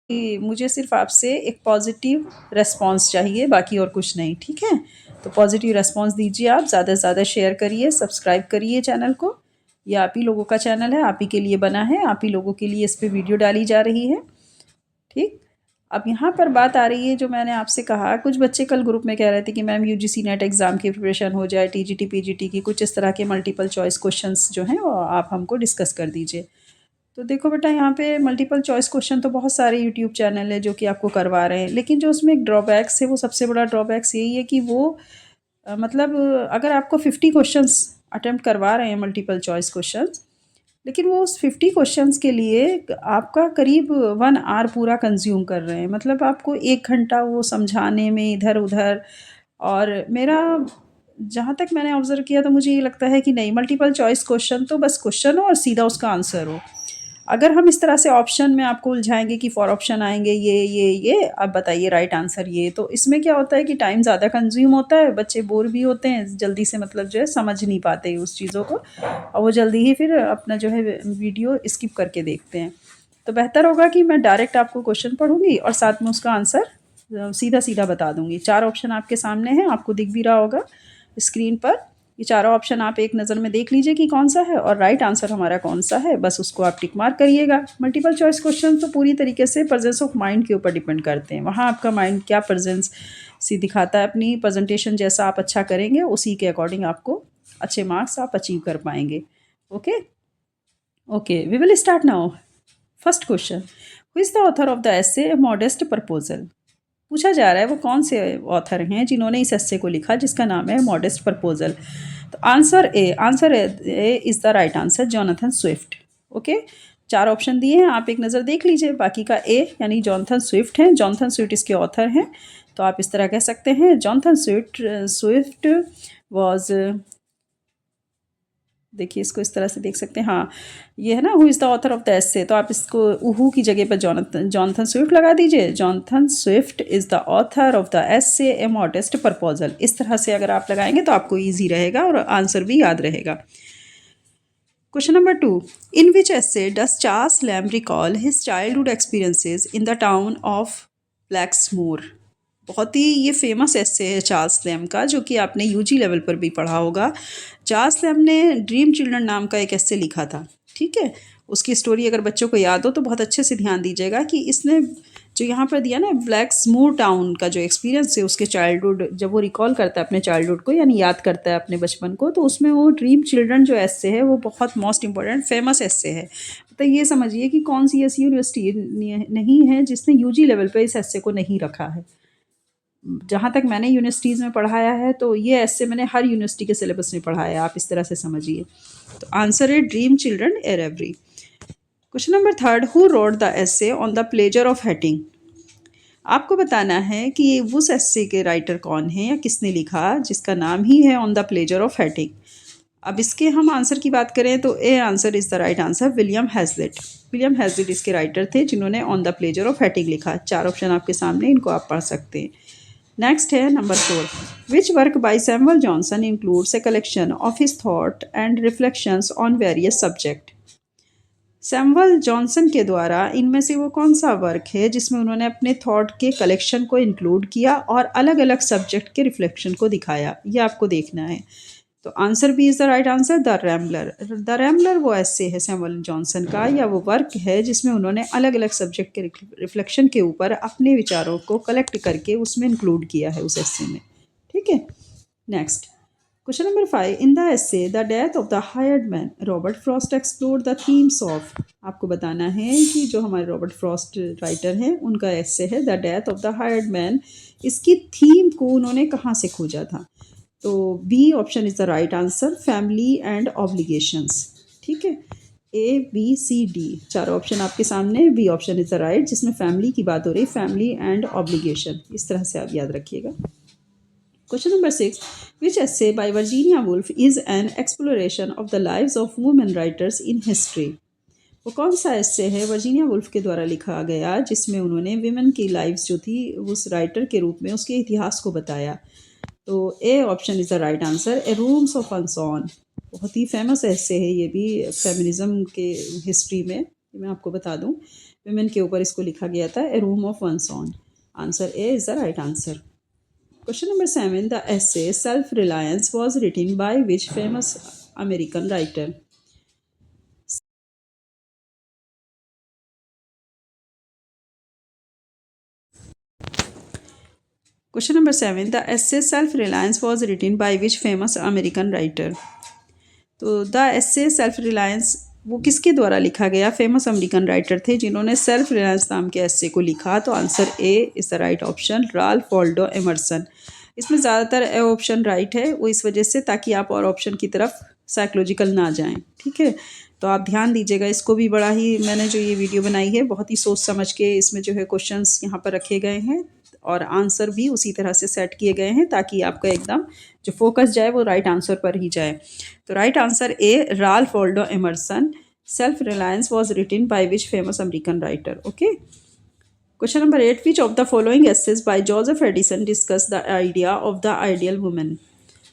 कि मुझे सिर्फ आपसे एक पॉजिटिव रिस्पॉन्स चाहिए, बाकी और कुछ नहीं, ठीक है? तो पॉजिटिव रिस्पॉन्स दीजिए, आप ज़्यादा से ज़्यादा शेयर करिए, सब्सक्राइब करिए चैनल को। ये आप ही लोगों का चैनल है, आप ही के लिए बना है, आप ही लोगों के लिए इस पे वीडियो डाली जा रही है, ठीक? अब यहाँ पर बात आ रही है, जो मैंने आपसे कहा, कुछ बच्चे कल ग्रुप में कह रहे थे कि मैम यूजीसी नेट एग्ज़ाम की प्रिपरेशन हो जाए, टीजीटी पीजीटी की कुछ इस तरह के मल्टीपल चॉइस क्वेश्चंस जो हैं वो आप हमको डिस्कस कर दीजिए। तो देखो बेटा, यहाँ पे मल्टीपल चॉइस क्वेश्चन तो बहुत सारे यूट्यूब चैनल है जो कि आपको करवा रहे हैं, लेकिन जो उसमें एक ड्रॉबैक्स है, वो सबसे बड़ा ड्रॉबैक्स यही है कि वो मतलब अगर आपको 50 क्वेश्चंस अटेम्प्ट करवा रहे हैं मल्टीपल चॉइस क्वेश्चंस, लेकिन वो उस 50 क्वेश्चंस के लिए आपका करीब 1 आवर पूरा कंज्यूम कर रहे हैं। मतलब आपको 1 घंटा वो समझाने में इधर-उधर। और मेरा जहाँ तक मैंने ऑब्ज़र्व किया, तो मुझे ये लगता है कि नहीं, मल्टीपल चॉइस क्वेश्चन तो बस क्वेश्चन हो और सीधा उसका आंसर हो। अगर हम इस तरह से ऑप्शन में आपको उलझाएँगे कि 4 ऑप्शन आएँगे, ये, अब बताइए राइट आंसर ये, तो इसमें क्या होता है कि टाइम ज़्यादा कंज़्यूम होता है, बच्चे बोर भी होते हैं, जल्दी से मतलब जो है समझ नहीं पाते उस चीज़ों को, और वो जल्दी ही फिर अपना जो है वीडियो स्किप करके देखते हैं। तो बेहतर होगा कि मैं डायरेक्ट आपको क्वेश्चन पढ़ूँगी और साथ में उसका आंसर सीधा-सीधा बता दूँगी। 4 ऑप्शन आपके सामने हैं, आपको दिख भी रहा होगा स्क्रीन पर। ये चारों ऑप्शन आप एक नज़र में देख लीजिए कि कौन सा है और राइट आंसर हमारा कौन सा है, बस उसको आप टिक मार्क करिएगा। मल्टीपल चॉइस क्वेश्चन तो पूरी तरीके से प्रेजेंस ऑफ माइंड के ऊपर डिपेंड करते हैं। वहाँ आपका माइंड क्या प्रेजेंस सी दिखाता है, अपनी प्रेजेंटेशन जैसा आप अच्छा करेंगे, उसी के अकॉर्डिंग आपको अच्छे मार्क्स आप अचीव कर पाएंगे। Okay okay, we will start now. First question, who is the author of the essay modest proposal? पूछा जा रहा है वो कौन से ऑथर हैं जिन्होंने इस एस्से को लिखा जिसका नाम है मॉडेस्ट प्रपोजल। तो answer A is the right answer, Jonathan Swift. Okay, 4 option दिए हैं, आप एक नज़र देख लीजिए, बाकी का ए यानी जॉनथन स्विफ्ट हैं, जॉनथन स्विफ्ट इसके ऑथर हैं। तो आप इस तरह कह सकते हैं, जॉनथन स्विफ्ट वॉज, देखिए इसको इस तरह से देख सकते हैं, हाँ ये है ना, who is the author of the essay, तो आप इसको हु की जगह पर जॉनथन स्विफ्ट लगा दीजिए। Jonathan Swift is the author of the essay A modest proposal. इस तरह से अगर आप लगाएंगे तो आपको ईजी रहेगा और आंसर भी याद रहेगा। Question number 2, in which essay does Charles Lamb recall his childhood experiences in the town of Blakesmoor? बहुत ही ये फेमस एस्से है चार्ल्स लैम्ब का, जो कि आपने यूजी लेवल पर भी पढ़ा होगा। चार्ल्स लैम्ब ने ड्रीम चिल्ड्रन नाम का एक एस्से लिखा था, ठीक है? उसकी स्टोरी अगर बच्चों को याद हो तो बहुत अच्छे से ध्यान दीजिएगा कि इसने जो यहाँ पर दिया ना, ब्लैक्समोर टाउन का जो एक्सपीरियंस है उसके चाइल्डहुड, जब वो रिकॉल करता है अपने चाइल्डहुड को, यानी याद करता है अपने बचपन को, तो उसमें वो ड्रीम चिल्ड्रन जो एस्से है वो बहुत मोस्ट इंपॉर्टेंट फेमस एस्से है। तो ये समझिए कि कौन सी ऐसी यूनिवर्सिटी नहीं है जिसने यूजी लेवल पर इस एस्से को नहीं रखा है। जहाँ तक मैंने यूनिवर्सिटीज़ में पढ़ाया है, तो ये ऐसे मैंने हर यूनिवर्सिटी के सिलेबस में पढ़ाया है, आप इस तरह से समझिए। तो आंसर है dream children a reverie. Question number 3, who wrote the essay on the pleasure of hating? आपको बताना है कि उस एसे के राइटर कौन है या किसने लिखा जिसका नाम ही है ऑन द प्लेजर ऑफ हैटिंग। अब इसके हम आंसर की बात करें तो A answer is the right answer, William Hazlitt. William Hazlitt इसके राइटर थे जिन्होंने ऑन द प्लेजर ऑफ हैटिंग लिखा। 4 ऑप्शन आपके सामने, इनको आप पढ़ सकते हैं। नेक्स्ट है number 4, which work by Samuel Johnson includes a collection of his thought and reflections on various subject? Samuel Johnson के द्वारा इनमें से वो कौन सा वर्क है जिसमें उन्होंने अपने थॉट के कलेक्शन को इंक्लूड किया और अलग अलग सब्जेक्ट के रिफ्लेक्शन को दिखाया? ये आपको देखना है। तो answer B is the right answer, the rambler. The rambler वो ऐसे है सैमुअल जॉनसन का, या वो वर्क है जिसमें उन्होंने अलग अलग सब्जेक्ट के रिफ्लेक्शन के ऊपर अपने विचारों को कलेक्ट करके उसमें इंक्लूड किया है उस एस्से में, ठीक है? Next, question number 5, in the essay the death of the hired man Robert Frost explore the themes of. आपको बताना है कि जो हमारे रॉबर्ट फ्रॉस्ट राइटर हैं उनका एस्से है the death of the hired man, इसकी थीम को उन्होंने कहाँ से खोजा था? तो B option is the right answer, family and obligations, ठीक है? A B C D, 4 option आपके सामने, B option is the right, जिसमें फैमिली की बात हो रही, फैमिली एंड ऑब्लिगेशन, इस तरह से आप याद रखिएगा। Question number 6, which essay by Virginia Woolf is an exploration of the lives of women writers in history? वो कौन सा एस्से है वर्जीनिया वुल्फ के द्वारा लिखा गया जिसमें उन्होंने विमेन की लाइव्स जो थी उस राइटर के रूप में उसके इतिहास को बताया? तो A option is the right answer, A rooms of one's own. बहुत ही फेमस ऐसे है ये भी फेमिनिज्म के हिस्ट्री में ये मैं आपको बता दूं, विमेन के ऊपर इसको लिखा गया था, a room of one's own. Answer A is the right answer. Question number 7. The essay Self Reliance was written by which famous American writer? Question number 7. The essay Self Reliance was written by which famous American writer? तो the essay self reliance वो किसके द्वारा लिखा गया? Famous American writer थे जिन्होंने self reliance नाम के एसे को लिखा। तो answer A is the right option, Ralph Waldo Emerson. इसमें ज़्यादातर ए ऑप्शन राइट है, वो इस वजह से ताकि आप और ऑप्शन की तरफ साइकोलॉजिकल ना जाएं। ठीक है, तो आप ध्यान दीजिएगा इसको भी। बड़ा ही मैंने जो ये वीडियो बनाई है बहुत ही सोच समझ के इसमें जो है क्वेश्चंस यहाँ पर रखे गए हैं और आंसर भी उसी तरह से सेट किए गए हैं ताकि आपका एकदम जो फोकस जाए वो राइट आंसर पर ही जाए। तो right answer A, Ralph Waldo Emerson. Self reliance was written by which famous American writer. Okay, question number 8. Which of the following essays by Joseph Addison discuss the idea of the ideal woman?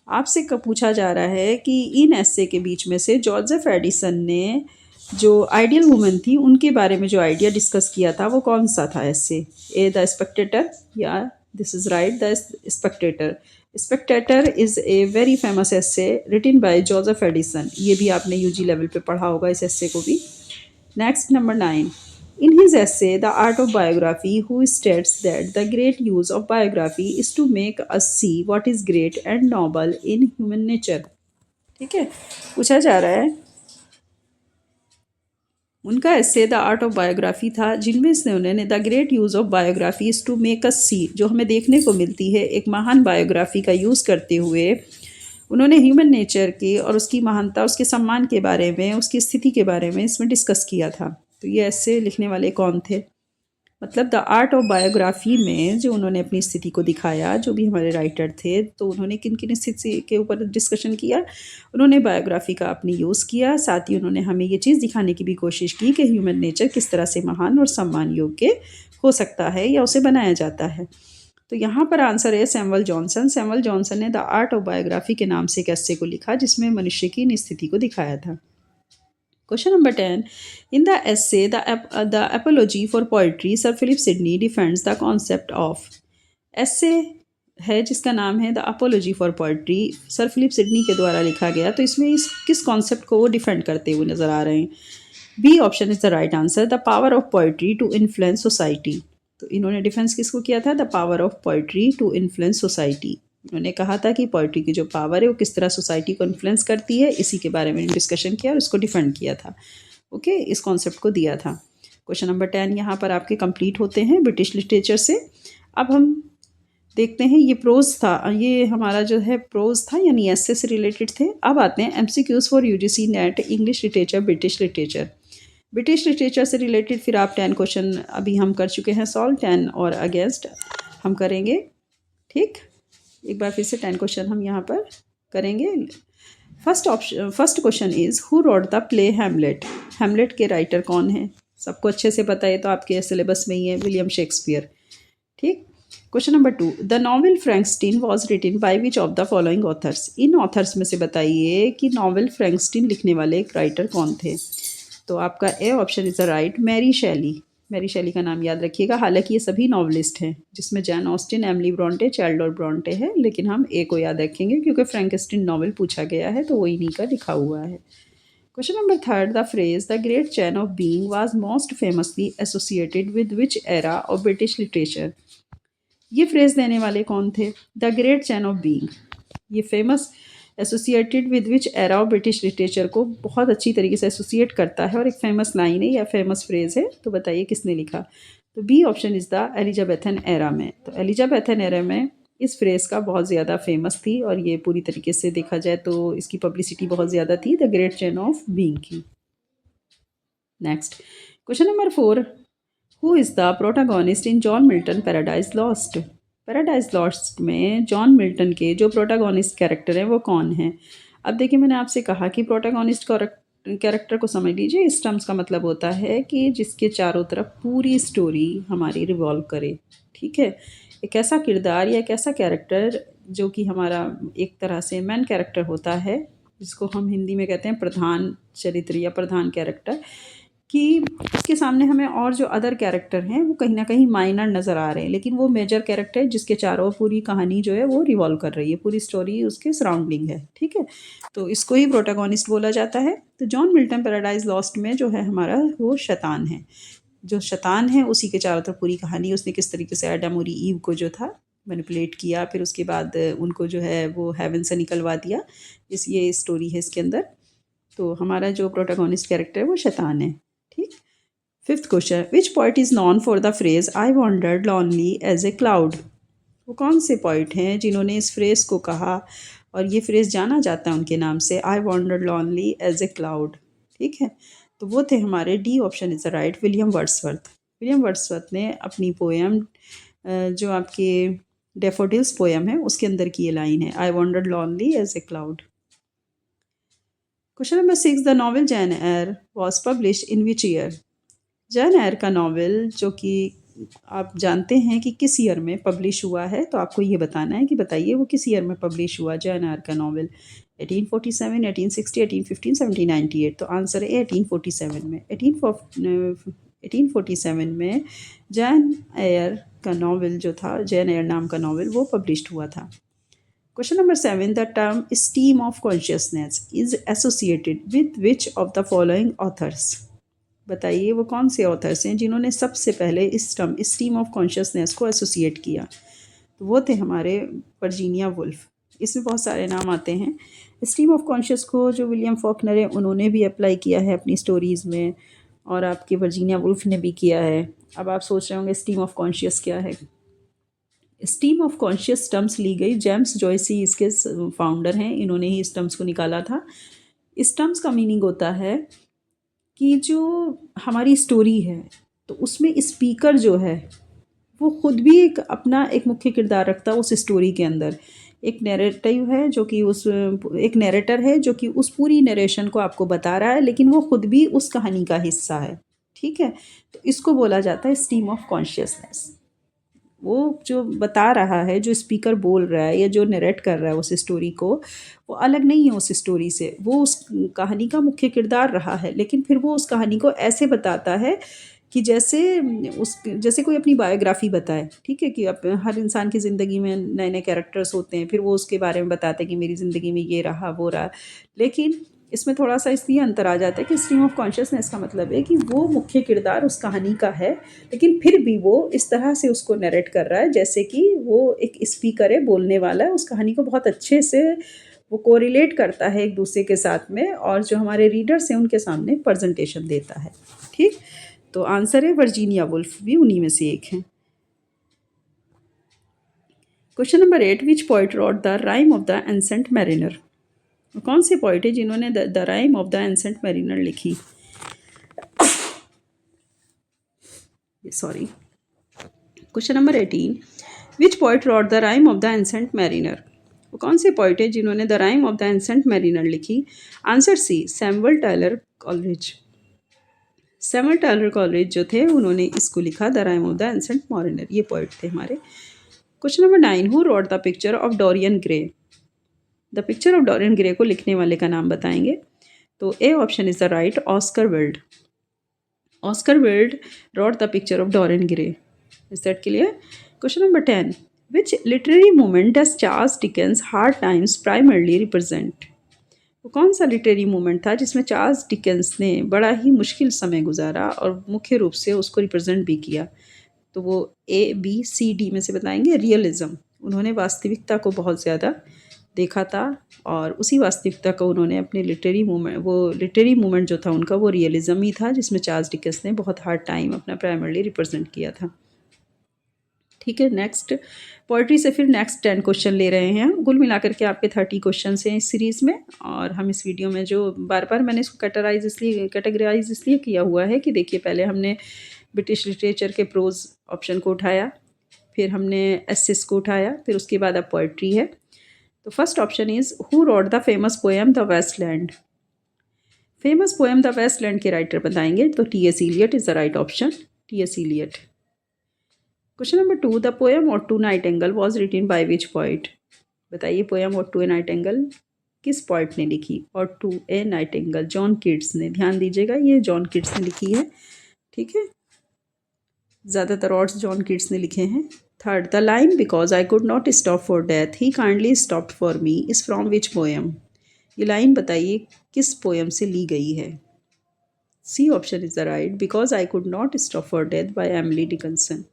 आपसे पूछा जा रहा है कि इन एसे के बीच में से Joseph Addison ने जो आइडियल वुमन थी उनके बारे में जो आइडिया डिस्कस किया था वो कौन सा था एसे? ए द स्पेक्टेटर, या this is right the spectator. Spectator is a very famous essay written by Joseph Addison. ये भी आपने यूजी लेवल पे पढ़ा होगा इस एसे को भी। Next, number 9. In his essay, The Art of Biography, who states that the great use of biography is to make us see what is great and noble in human nature. ठीक है, पूछा जा रहा है उनका essay the art of biography था जिनमें से उन्होंने the great use of biography is to make us see, जो हमें देखने को मिलती है एक महान बायोग्राफी का यूज़ करते हुए उन्होंने ह्यूमन नेचर की और उसकी महानता, उसके सम्मान के बारे में, उसकी स्थिति के बारे में इसमें डिस्कस किया था। तो ये ऐसे लिखने वाले कौन थे? मतलब द आर्ट ऑफ बायोग्राफी में जो उन्होंने अपनी स्थिति को दिखाया, जो भी हमारे राइटर थे, तो उन्होंने किन किन स्थिति के ऊपर डिस्कशन किया? उन्होंने बायोग्राफी का अपनी यूज़ किया, साथ ही उन्होंने हमें ये चीज़ दिखाने की भी कोशिश की कि ह्यूमन नेचर किस तरह से महान और सम्मान योग्य हो सकता है या उसे बनाया जाता है। तो यहाँ पर आंसर है सैमुअल जॉनसन। सैमुअल जॉनसन ने द आर्ट ऑफ बायोग्राफी के नाम से एक एस्से को लिखा जिसमें मनुष्य की इन स्थिति को दिखाया था। Question number 10. In the essay the apology for poetry, sir Philip Sidney defends the concept of. Essay है जिसका नाम है the apology for poetry, sir Philip Sidney के द्वारा लिखा गया। तो इसमें इस किस कॉन्सेप्ट को वो डिफेंड करते हुए नज़र आ रहे हैं? B option is the right answer, the power of poetry to influence society. तो इन्होंने डिफेंस किसको किया था? The power of poetry to influence society. इन्होंने कहा था कि पोइट्री की जो पावर है वो किस तरह सोसाइटी को इन्फ्लुएंस करती है, इसी के बारे में डिस्कशन किया और इसको डिफेंड किया था। ओके, इस कॉन्सेप्ट को दिया था। क्वेश्चन नंबर 10 यहाँ पर आपके कंप्लीट होते हैं ब्रिटिश लिटरेचर से। अब हम देखते हैं, ये प्रोज था, ये हमारा जो है प्रोज था यानी एस्से से रिलेटेड थे। अब आते हैं MCQs for UGC net English literature British literature. British literature से रिलेटेड फिर आप 10 क्वेश्चन अभी हम कर चुके हैं सॉल्व, 10 और अगेंस्ट हम करेंगे। ठीक, एक बार फिर से 10 क्वेश्चन हम यहाँ पर करेंगे। First question is who wrote the play Hamlet. Hamlet के राइटर कौन है? सबको अच्छे से पता है, तो आपके सिलेबस में ही है, विलियम शेक्सपियर। ठीक, question number 2. The novel Frankenstein was written by which of the following authors. इन ऑथर्स में से बताइए कि नॉवेल फ्रैंकस्टीन लिखने वाले एक राइटर कौन थे? तो आपका A option is the right, Mary Shelley. Mary Shelley का नाम याद रखिएगा। हालांकि ये सभी नॉवलिस्ट हैं जिसमें Jain Austin, Emily Bronte, child और ब्रॉन्टे है, लेकिन हम ए को याद रखेंगे क्योंकि फ्रैंकस्टीन नॉवल पूछा गया है तो वो इन्हीं का लिखा हुआ है। Question number 3. The phrase the great chain of being was most famously associated with which era of British literature. ये फ्रेज देने वाले कौन थे? The great chain of being, ये famous associated with which era of British literature को बहुत अच्छी तरीके से एसोसिएट करता है और एक फेमस लाइन है या फेमस फ्रेज है। तो बताइए किसने लिखा? तो B option is the Elizabethan era में। तो एलिजाबेथन एरा में इस फ्रेज का बहुत ज़्यादा फेमस थी और ये पूरी तरीके से देखा जाए तो इसकी पब्लिसिटी बहुत ज़्यादा थी, the great chain of being की। Next, question number 4. Who is the protagonist in John Milton Paradise Lost. Paradise Lost में जॉन मिल्टन के जो प्रोटागोनिस्ट कैरेक्टर हैं वो कौन है? अब देखिए, मैंने आपसे कहा कि प्रोटागोनिस्ट कैरेक्टर को समझ लीजिए। इस टर्म्स का मतलब होता है कि जिसके चारों तरफ पूरी स्टोरी हमारी रिवॉल्व करे। ठीक है, एक ऐसा किरदार या एक ऐसा कैरेक्टर जो कि हमारा एक तरह से मेन कैरेक्टर होता है, जिसको हम हिंदी में कहते हैं प्रधान चरित्र या प्रधान कैरेक्टर, कि इसके सामने हमें और जो अदर कैरेक्टर हैं वो कहीं ना कहीं माइनर नज़र आ रहे हैं, लेकिन वो मेजर कैरेक्टर है जिसके चारों पूरी कहानी जो है वो रिवॉल्व कर रही है, पूरी स्टोरी उसके सराउंडिंग है। ठीक है, तो इसको ही प्रोटागोनिस्ट बोला जाता है। तो जॉन मिल्टन पैराडाइज लॉस्ट में जो है हमारा वो शैतान है। जो शैतान है उसी के चारों तरफ पूरी कहानी, उसने किस तरीके से एडम और ईव को जो था मैनिपुलेट किया, फिर उसके बाद उनको जो है वो हेवन से निकलवा दिया। ये स्टोरी है इसके अंदर। तो हमारा जो प्रोटागोनिस्ट कैरेक्टर है वो शैतान है। ठीक। Fifth question, which poet is known for the phrase I wandered lonely as a cloud. वो कौन से पोइट हैं जिन्होंने इस फ्रेज को कहा और ये फ्रेज जाना जाता है उनके नाम से, I wandered lonely as a cloud. ठीक है, तो वो थे हमारे D option is the right, William Wordsworth. William Wordsworth ने अपनी पोएम जो आपके डेफोडिल्स पोएम है उसके अंदर की ये लाइन है, I wandered lonely as a cloud. Question number 6, the novel Jane Eyre was publish in which year. Jane Eyre का नावल जो कि आप जानते हैं कि किस ईयर में पब्लिश हुआ है, तो आपको ये बताना है कि बताइए वो किस ईयर में पब्लिश हुआ जैन एयर का नावल। 1847, 1860, 1815, 1798। तो आंसर है 1847 में। 1847 में जैन एयर का नावल जो था, जैन एयर नाम का नावल, वो पब्लिश्ड हुआ था। Question number 7, the term steam of consciousness is associated with which of the following authors. बताइए वो कौन से ऑथर्स हैं जिन्होंने सबसे पहले इस टर्म स्टीम ऑफ कॉन्शियसनेस को एसोसिएट किया। तो वो थे हमारे वर्जीनिया वुल्फ। इसमें बहुत सारे नाम आते हैं। स्टीम ऑफ कॉन्शियस को जो विलियम फॉकनर है उन्होंने भी अप्लाई किया है अपनी स्टोरीज़ में, और आपके वर्जीनिया वुल्फ ने भी किया है। अब आप सोच रहे होंगे स्टीम ऑफ कॉन्शियस क्या है। स्टीम ऑफ कॉन्शियस टर्म्स ली गई, जेम्स जॉयसी इसके फाउंडर हैं, इन्होंने ही इस टर्म्स को निकाला था। इस टर्म्स का मीनिंग होता है कि जो हमारी स्टोरी है तो उसमें स्पीकर जो है वो खुद भी एक मुख्य किरदार रखता है उस स्टोरी के अंदर। एक नैरेटिव है जो कि एक नैरेटर है जो कि उस पूरी नरेशन को आपको बता रहा है, लेकिन वो खुद भी उस कहानी का हिस्सा है। ठीक है, तो इसको बोला जाता है स्ट्रीम ऑफ कॉन्शियसनेस। वो जो बता रहा है, जो स्पीकर बोल रहा है या जो नरेट कर रहा है उस स्टोरी को, वो अलग नहीं है उस स्टोरी से, वो उस कहानी का मुख्य किरदार रहा है, लेकिन फिर वो उस कहानी को ऐसे बताता है कि जैसे कोई अपनी बायोग्राफी बताए। ठीक है, कि हर इंसान की ज़िंदगी में नए नए कैरेक्टर्स होते हैं, फिर वो उसके बारे में बताते हैं कि मेरी ज़िंदगी में ये रहा वो रहा। लेकिन इसमें थोड़ा सा इसलिए अंतर आ जाता है कि स्ट्रीम ऑफ कॉन्शियसनेस का मतलब है कि वो मुख्य किरदार उस कहानी का है, लेकिन फिर भी वो इस तरह से उसको नरेट कर रहा है जैसे कि वो एक स्पीकर है, बोलने वाला है, उस कहानी को बहुत अच्छे से वो कोरिलेट करता है एक दूसरे के साथ में, और जो हमारे रीडर्स हैं उनके सामने प्रेजेंटेशन देता है। ठीक, तो आंसर है वर्जीनिया वुल्फ भी उन्हीं में से एक है। Question number 8, which poet wrote the rime of the ancient mariner. कौन से पोइट है जिन्होंने the rime of the ancient mariner लिखी। Sorry, question number 18, which poet wrote the rime of the ancient mariner. वो कौन से पोइट है जिन्होंने the rime of the ancient mariner लिखी। Answer C, Samuel Taylor Coleridge. Samuel Taylor Coleridge जो थे उन्होंने इसको लिखा, the rime of the ancient mariner. ये पोइट थे हमारे। Question number 9, who wrote the picture of Dorian Gray. The picture of Dorian Gray को लिखने वाले का नाम बताएंगे। तो A option is the right, Oscar Wilde. Oscar Wilde wrote the picture of Dorian Gray. Is that clear? Question number 10. Which literary movement does Charles Dickens' Hard Times primarily represent? वो कौन सा लिटरेरी मूवमेंट था जिसमें Charles Dickens ने बड़ा ही मुश्किल समय गुजारा और मुख्य रूप से उसको रिप्रेजेंट भी किया। तो वो A, B, C, D में से बताएंगे। रियलिज़म, उन्होंने वास्तविकता को बहुत ज़्यादा देखा था और उसी वास्तविकता को उन्होंने अपने लिटरेरी मूवमेंट जो था उनका वो रियलिज़म ही था, जिसमें चार्ल्स डिकेंस ने बहुत हार्ड टाइम अपना प्राइमरली रिप्रेजेंट किया था। ठीक है, नेक्स्ट पोइट्री से फिर नेक्स्ट 10 क्वेश्चन ले रहे हैं। कुल मिलाकर के आपके 30 क्वेश्चन हैं इस सीरीज़ में, और हम इस वीडियो में जो बार बार मैंने इसको कैटेगराइज इसलिए किया हुआ है कि देखिए, पहले हमने ब्रिटिश लिटरेचर के प्रोज ऑप्शन को उठाया, फिर हमने एसेस को उठाया, फिर उसके बाद अब पोइट्री है। तो first option is, who wrote the famous poem the waste land. Famous poem the waste land के राइटर बताएंगे, तो T.S. Eliot is the right option, T.S. Eliot। Question number 2, the poem ode to nightingale was written by which poet. बताइए poem ode to a nightingale किस पोइट ने लिखी? Ode to a nightingale, John Keats ने। ध्यान दीजिएगा, ये John Keats ने लिखी है, ठीक है। ज़्यादातर ऑड्स जॉन किट्स ने लिखे हैं। Third, the line because I could not stop for death he kindly stopped for me is from which poem? ये लाइन बताइए किस पोएम से ली गई है? C option is the right, because I could not stop for death by Emily Dickinson.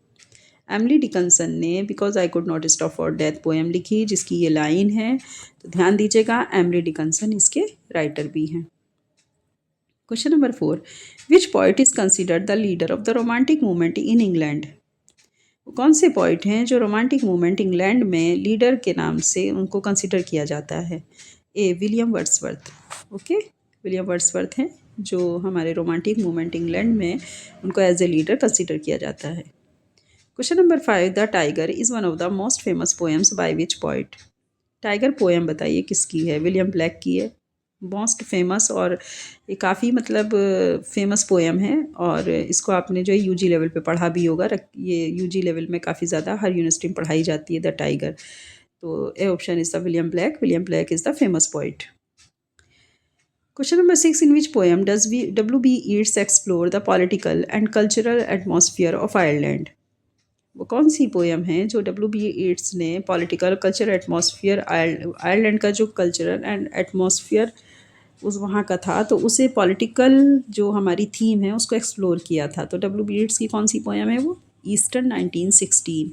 Emily Dickinson ने because I could not stop for death poem लिखी, जिसकी ये लाइन है। तो ध्यान दीजिएगा, एमिली डिकन्सन इसके राइटर भी हैं। Question number 4, which poet is considered the leader of the romantic movement in England? कौन से पोइट हैं जो रोमांटिक मूवमेंट इंग्लैंड में लीडर के नाम से उनको कंसिडर किया जाता है? A, William Wordsworth. Okay, William Wordsworth हैं जो हमारे रोमांटिक मूवमेंट इंग्लैंड में उनको एज ए लीडर कंसिडर किया जाता है। Question number 5, the tiger is one of the most famous poems bye which poet? Tiger poem बताइए किसकी है? विलियम ब्लैक की है। मोस्ट फेमस, और ये काफ़ी मतलब फेमस पोएम है, और इसको आपने जो है यूजी लेवल पे पढ़ा भी होगा। ये यूजी लेवल में काफ़ी ज़्यादा हर यूनिवर्सिटी में पढ़ाई जाती है, द टाइगर। तो A option is the William black. William black is the famous poet. Question number 6, in which poem does W.B. Yeats explore the political and cultural atmosphere of Ireland? वो कौन सी poem है जो W.B. Yeats ने political cultural atmosphere, Ireland का जो cultural and atmosphere उस वहाँ का था, तो उसे पॉलिटिकल जो हमारी थीम है उसको एक्सप्लोर किया था। तो W.B. Yeats की कौन सी पोएम है वो? Easter 1916।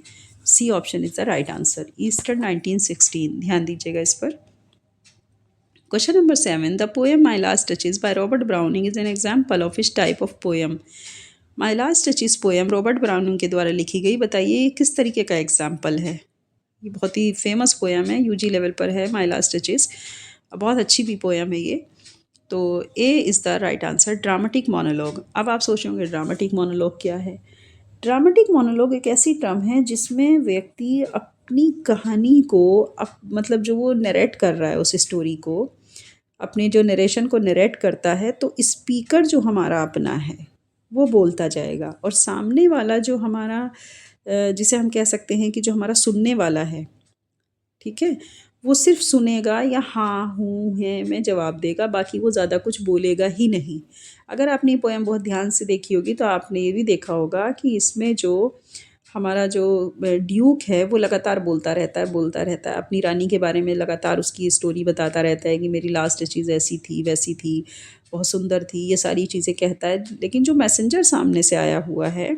C option is the right answer, Easter 1916। ध्यान दीजिएगा इस पर। Question number 7, the poem my last duchess by Robert Browning is an example of इस type of poem? My last duchess poem Robert Browning के द्वारा लिखी गई, बताइए ये किस तरीके का एग्जाम्पल है? ये बहुत ही फेमस पोएम है, यूजी लेवल पर है माई लास्ट टचेज, बहुत अच्छी भी पोएम है ये। तो ए is the right answer, dramatic monologue. अब आप सोचोगे ड्रामेटिक मोनोलॉग क्या है? ड्रामेटिक मोनोलॉग एक ऐसी टर्म है जिसमें व्यक्ति अपनी कहानी को मतलब जो वो नरेट कर रहा है उस स्टोरी को, अपने जो नरेशन को नरेट करता है, तो स्पीकर जो हमारा अपना है वो बोलता जाएगा, और सामने वाला जो हमारा जिसे हम कह सकते हैं कि जो हमारा सुनने वाला है, ठीक है, वो सिर्फ सुनेगा या हाँ हूँ है में जवाब देगा, बाकी वो ज़्यादा कुछ बोलेगा ही नहीं। अगर आपने ये पोएम बहुत ध्यान से देखी होगी तो आपने ये भी देखा होगा कि इसमें जो हमारा जो ड्यूक है वो लगातार बोलता रहता है अपनी रानी के बारे में, लगातार उसकी स्टोरी बताता रहता है कि मेरी लास्ट चीज़ ऐसी थी, वैसी थी, बहुत सुंदर थी, ये सारी चीज़ें कहता है। लेकिन जो मैसेंजर सामने से आया हुआ है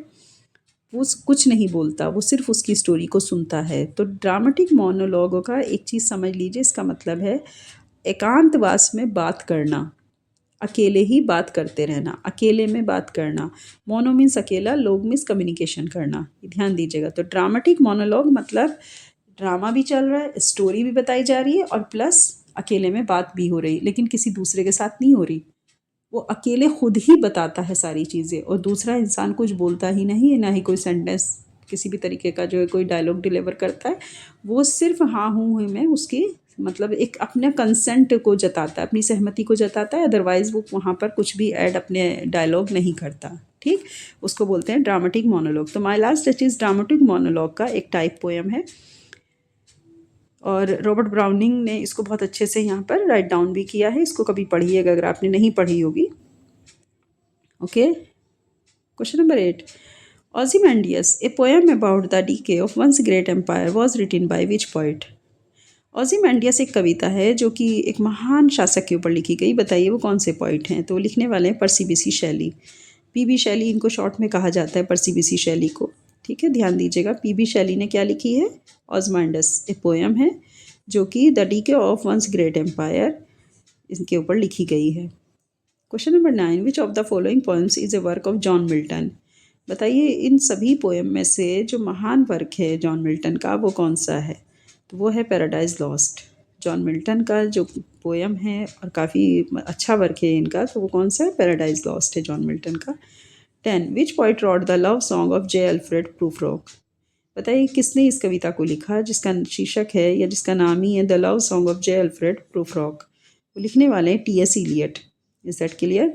वो कुछ नहीं बोलता, वो सिर्फ उसकी स्टोरी को सुनता है। तो ड्रामेटिक मोनोलॉग का एक चीज़ समझ लीजिए, इसका मतलब है एकांतवास में बात करना, अकेले ही बात करते रहना, अकेले में बात करना। मोनो मीन्स अकेला, लोग मीन्स कम्युनिकेशन करना, ध्यान दीजिएगा। तो ड्रामेटिक मोनोलॉग मतलब ड्रामा भी चल रहा है, स्टोरी भी बताई जा रही है, और प्लस अकेले में बात भी हो रही, लेकिन किसी दूसरे के साथ नहीं हो रही। वो अकेले खुद ही बताता है सारी चीज़ें, और दूसरा इंसान कुछ बोलता ही नहीं है, ना ही कोई सेंटेंस किसी भी तरीके का जो है कोई डायलॉग डिलीवर करता है। वो सिर्फ हाँ हूँ में उसकी मतलब एक अपने कंसेंट को जताता है, अपनी सहमति को जताता है, अदरवाइज़ वो वहाँ पर कुछ भी ऐड अपने डायलॉग नहीं करता, ठीक। उसको बोलते हैं ड्रामेटिक मोनोलॉग। तो माई लास्ट टचेज ड्रामेटिक मोनोलॉग का एक टाइप पोएम है, और रॉबर्ट ब्राउनिंग ने इसको बहुत अच्छे से यहाँ पर राइट डाउन भी किया है। इसको कभी पढ़िएगा अगर आपने नहीं पढ़ी होगी। ओके, क्वेश्चन नंबर 8, ओzymandias, a poem about the decay of once great empire was written by which poet? ओzymandias एक कविता है जो कि एक महान शासक के ऊपर लिखी गई, बताइए वो कौन से पोइट हैं? तो लिखने वाले हैं पर्सी बिसी शैली। पीबी शैली इनको शॉर्ट में कहा जाता है, पर्सी बिसी शैली को, ठीक है। ध्यान दीजिएगा, पीबी शैली ने क्या लिखी है? ओzymandias एक पोएम है जो कि the decay of once great empire इनके ऊपर लिखी गई है। Question number 9, which of the following poems is a work of John Milton? बताइए इन सभी पोएम में से जो महान वर्क है जॉन मिल्टन का वो कौन सा है? तो वो है पैराडाइज लॉस्ट। जॉन मिल्टन का जो पोएम है और काफ़ी अच्छा वर्क है इनका, तो वो कौन सा है? पैराडाइज लॉस्ट है जॉन मिल्टन का। 10, which poet wrote the love song of J Alfred Prufrock? बताइए किसने इस कविता को लिखा जिसका शीर्षक है या जिसका नाम ही है the love song of J Alfred Prufrock? वो लिखने वाले हैं T S Eliot. Is that clear?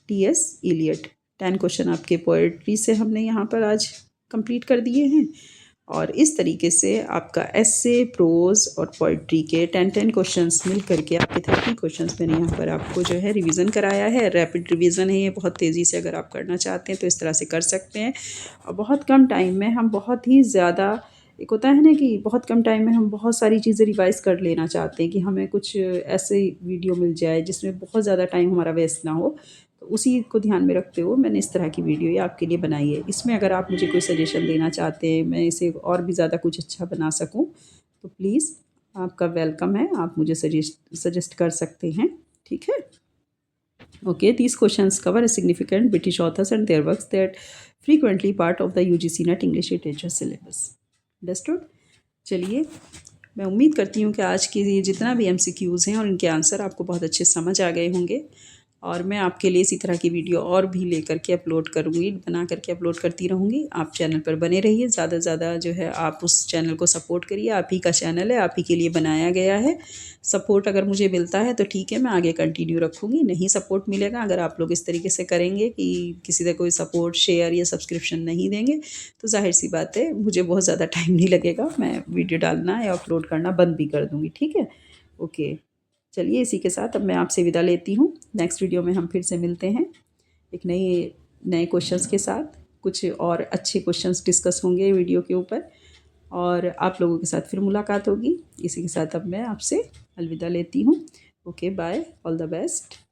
T S Eliot. 10 question आपके पोएट्री से हमने यहाँ पर आज कंप्लीट कर दिए हैं। और इस तरीके से आपका एस्से, प्रोज़ और पोइट्री के 10-10 क्वेश्चंस मिल करके आपके 30 क्वेश्चंस मैंने यहाँ पर आपको जो है रिवीजन कराया है। रैपिड रिवीजन है ये, बहुत तेज़ी से अगर आप करना चाहते हैं तो इस तरह से कर सकते हैं। और बहुत कम टाइम में हम बहुत ही ज़्यादा, एक होता है ना कि बहुत कम टाइम में हम बहुत सारी चीज़ें रिवाइज़ कर लेना चाहते हैं कि हमें कुछ ऐसे वीडियो मिल जाए जिसमें बहुत ज़्यादा टाइम हमारा वेस्ट ना हो। तो उसी को ध्यान में रखते हुए मैंने इस तरह की वीडियो ये आपके लिए बनाई है। इसमें अगर आप मुझे कोई सजेशन देना चाहते हैं, मैं इसे और भी ज़्यादा कुछ अच्छा बना सकूँ, तो प्लीज़ आपका वेलकम है, आप मुझे सजेस्ट कर सकते हैं, ठीक है? Okay, these questions cover a significant British authors and their works that frequently part of the UGC NET English Literature syllabus. Understood? चलिए, मैं उम्मीद करती हूँ कि आज के ये जितना भी MCQs हैं और इनके आंसर आपको बहुत अच्छे समझ आ गए होंगे। और मैं आपके लिए इसी तरह की वीडियो और भी लेकर के अपलोड करूँगी, बना करके अपलोड करती रहूँगी। आप चैनल पर बने रहिए, ज़्यादा से ज़्यादा जो है आप उस चैनल को सपोर्ट करिए। आप ही का चैनल है, आप ही के लिए बनाया गया है। सपोर्ट अगर मुझे मिलता है तो ठीक है, मैं आगे कंटिन्यू रखूँगी। नहीं सपोर्ट मिलेगा, अगर आप लोग इस तरीके से करेंगे कि किसी से कोई सपोर्ट, शेयर या सब्सक्रिप्शन नहीं देंगे, तो ज़ाहिर-सी बात है मुझे बहुत ज़्यादा टाइम नहीं लगेगा। मैं वीडियो डालना या अपलोड करना बंद भी कर दूँगी, ठीक है? ओके। चलिए, इसी के साथ अब मैं आपसे विदा लेती हूँ। नेक्स्ट वीडियो में हम फिर से मिलते हैं एक नए क्वेश्चंस के साथ। कुछ और अच्छे क्वेश्चंस डिस्कस होंगे वीडियो के ऊपर और आप लोगों के साथ फिर मुलाकात होगी। इसी के साथ अब मैं आपसे अलविदा लेती हूँ। Okay, bye, all the best.